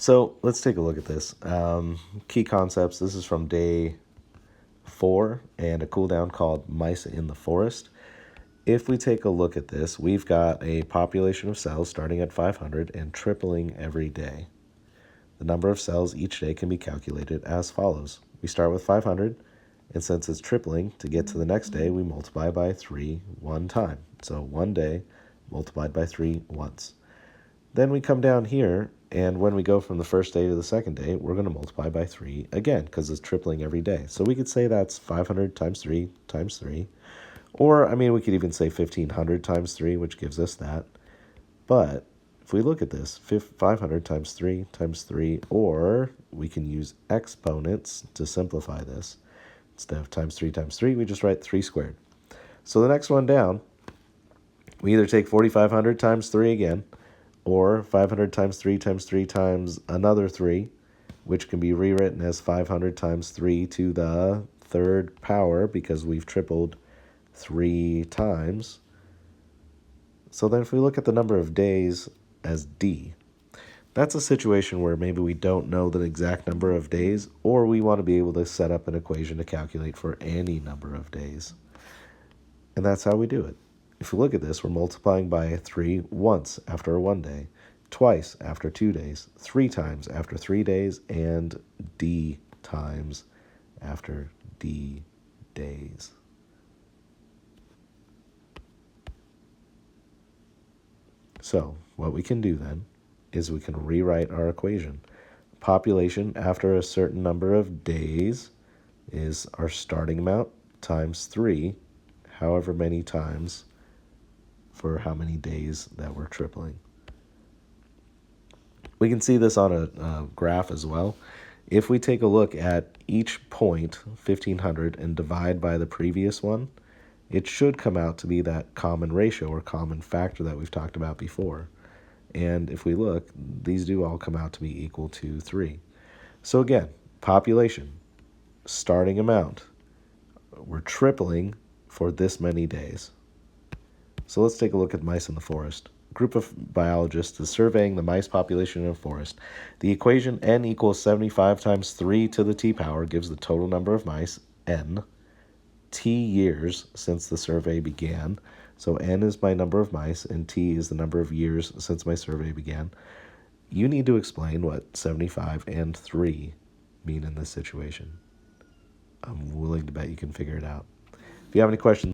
So let's take a look at this. Key concepts. This is from day 4 and a cooldown called Mice in the Forest. If we take a look at this, we've got a population of cells starting at 500 and tripling every day. The number of cells each day can be calculated as follows. We start with 500, and since it's tripling, to get to the next day, we multiply by 3 one time. So one day multiplied by 3 once. Then we come down here, and when we go from the first day to the second day, we're going to multiply by 3 again, because it's tripling every day. So we could say that's 500 times 3 times 3. Or, we could even say 1,500 times 3, which gives us that. But if we look at this, 500 times 3 times 3, or we can use exponents to simplify this. Instead of times 3, we just write 3 squared. So the next one down, we either take 4,500 times 3 again, or 500 times 3 times 3 times another 3, which can be rewritten as 500 times 3 to the third power because we've tripled 3 times. So then if we look at the number of days as D, that's a situation where maybe we don't know the exact number of days, or we want to be able to set up an equation to calculate for any number of days. And that's how we do it. If we look at this, we're multiplying by 3 once after 1 day, twice after 2 days, 3 times after 3 days, and D times after D days. So what we can do then is we can rewrite our equation. Population after a certain number of days is our starting amount times 3, however many times for how many days that we're tripling. We can see this on a graph as well. If we take a look at each point, 1,500, and divide by the previous one, it should come out to be that common ratio or common factor that we've talked about before. And if we look, these do all come out to be equal to 3. So again, population, starting amount, we're tripling for this many days. So let's take a look at mice in the forest. A group of biologists is surveying the mice population in a forest. The equation n equals 75 times 3 to the t power gives the total number of mice, n, t years since the survey began. So n is my number of mice, and t is the number of years since my survey began. You need to explain what 75 and 3 mean in this situation. I'm willing to bet you can figure it out. If you have any questions,